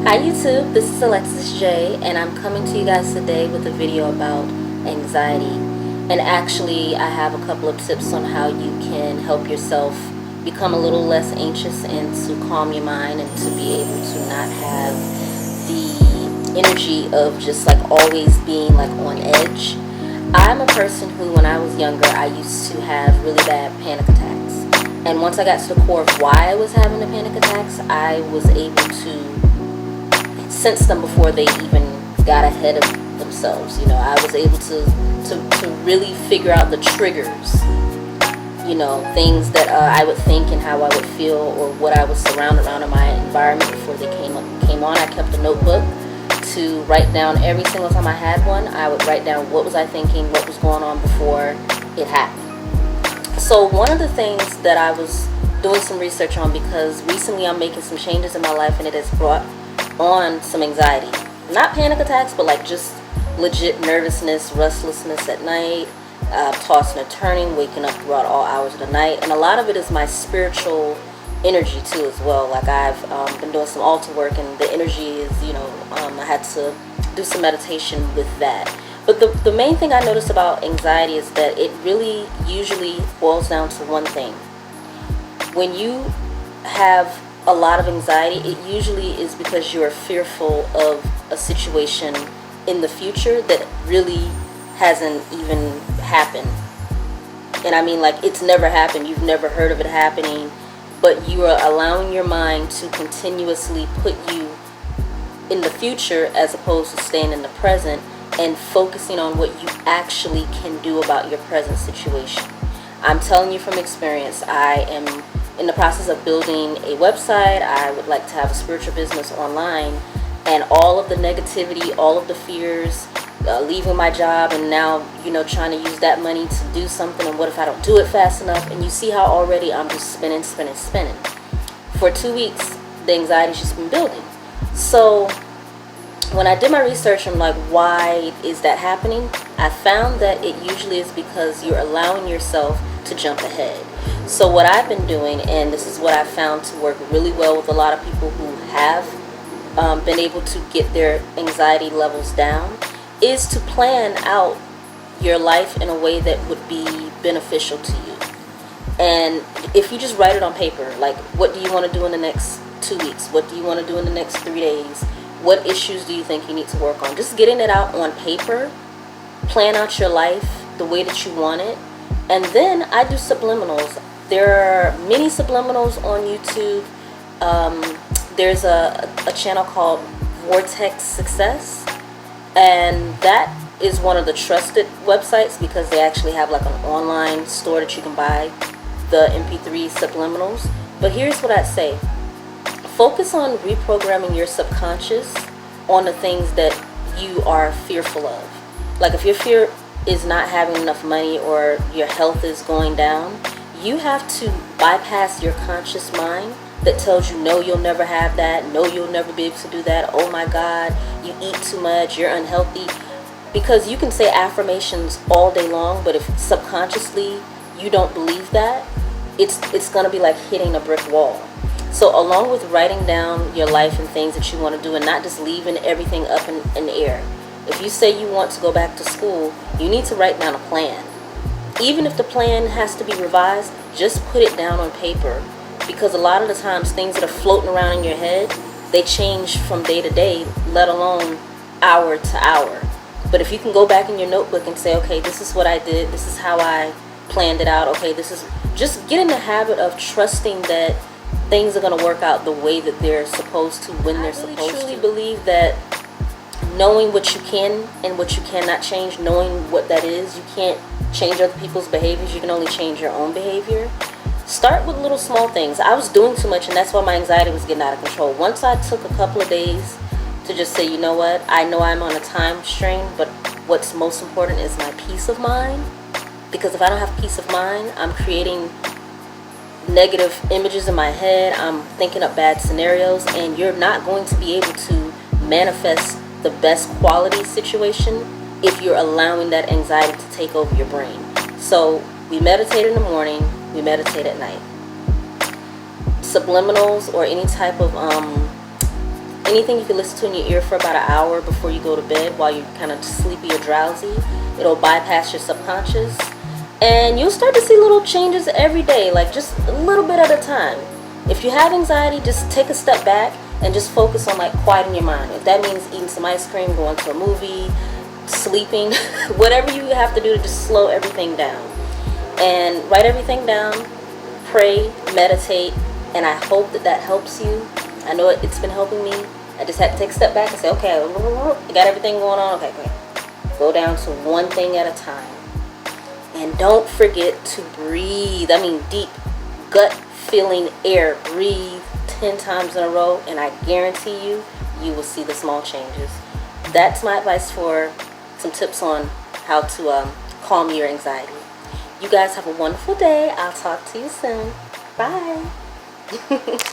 Hi YouTube, this is Alexis J, and I'm coming to you guys today with a video about anxiety. And actually, I have a couple of tips on how you can help yourself become a little less anxious and to calm your mind and to be able to not have the energy of just like always being like on edge. I'm a person who, when I was younger, I used to have really bad panic attacks. And once I got to the core of why I was having the panic attacks, I was able to sense them before they even got ahead of themselves. You know, I was able to really figure out the triggers, you know, things that I would think and how I would feel or what I was surrounded around in my environment before they came on. I kept a notebook to write down every single time I had one. I would write down what was I thinking, what was going on before it happened. So one of the things that I was doing some research on, because recently I'm making some changes in my life and it has brought on some anxiety. Not panic attacks, but like just legit nervousness, restlessness at night, tossing and turning, waking up throughout all hours of the night. And a lot of it is my spiritual energy too as well. Like I've been doing some altar work, and the energy is, you know, I had to do some meditation with that. But the main thing I noticed about anxiety is that it really usually boils down to one thing. When you have a lot of anxiety, it usually is because you are fearful of a situation in the future that really hasn't even happened. And I mean, like, it's never happened. You've never heard of it happening, but you are allowing your mind to continuously put you in the future as opposed to staying in the present and focusing on what you actually can do about your present situation. I'm telling you from experience, I am in the process of building a website. I would like to have a spiritual business online, and all of the negativity, all of the fears, leaving my job and now, you know, trying to use that money to do something, and what if I don't do it fast enough? And you see how already I'm just spinning. For 2 weeks, the anxiety's just been building. So when I did my research, I'm like, why is that happening? I found that it usually is because you're allowing yourself to jump ahead. So what I've been doing, and this is what I found to work really well with a lot of people who have been able to get their anxiety levels down, is to plan out your life in a way that would be beneficial to you. And if you just write it on paper, like, what do you want to do in the next 2 weeks? What do you want to do in the next 3 days? What issues do you think you need to work on? Just getting it out on paper, plan out your life the way that you want it. And then I do subliminals. There are many subliminals on YouTube. There's a channel called Vortex Success, and that is one of the trusted websites because they actually have like an online store that you can buy the MP3 subliminals. But here's what I'd say. Focus on reprogramming your subconscious on the things that you are fearful of. Like if your fear is not having enough money or your health is going down, you have to bypass your conscious mind that tells you, no, you'll never have that, no, you'll never be able to do that, oh my God, you eat too much, you're unhealthy. Because you can say affirmations all day long, but if subconsciously you don't believe that, it's going to be like hitting a brick wall. So along with writing down your life and things that you want to do, and not just leaving everything up in the air. If you say you want to go back to school, you need to write down a plan. Even if the plan has to be revised, just put it down on paper. Because a lot of the times things that are floating around in your head, they change from day to day, let alone hour to hour. But if you can go back in your notebook and say, okay, this is what I did, this is how I planned it out, okay, this is, just get in the habit of trusting that things are going to work out the way that they're supposed to, when they're supposed to. I truly believe that knowing what you can and what you cannot change, knowing what that is, you can't change other people's behaviors, you can only change your own behavior. Start with little small things. I was doing too much, and that's why my anxiety was getting out of control. Once I took a couple of days to just say, you know what, I know I'm on a time strain, but what's most important is my peace of mind. Because if I don't have peace of mind, I'm creating negative images in my head, I'm thinking up bad scenarios, and you're not going to be able to manifest the best quality situation if you're allowing that anxiety to take over your brain. So we meditate in the morning, we meditate at night. Subliminals or any type of anything you can listen to in your ear for about an hour before you go to bed while you're kind of sleepy or drowsy. It'll bypass your subconscious, and you'll start to see little changes every day, like just a little bit at a time. If you have anxiety, just take a step back and just focus on like quieting your mind. If that means eating some ice cream, going to a movie, sleeping, whatever you have to do to just slow everything down. And write everything down, pray, meditate, and I hope that that helps you. I know it's been helping me. I just had to take a step back and say, okay, I got everything going on. Okay, great. Go down to one thing at a time. And don't forget to breathe. I mean, deep, gut feeling air. Breathe 10 times in a row, and I guarantee you, you will see the small changes. That's my advice for some tips on how to calm your anxiety. You guys have a wonderful day. I'll talk to you soon. Bye.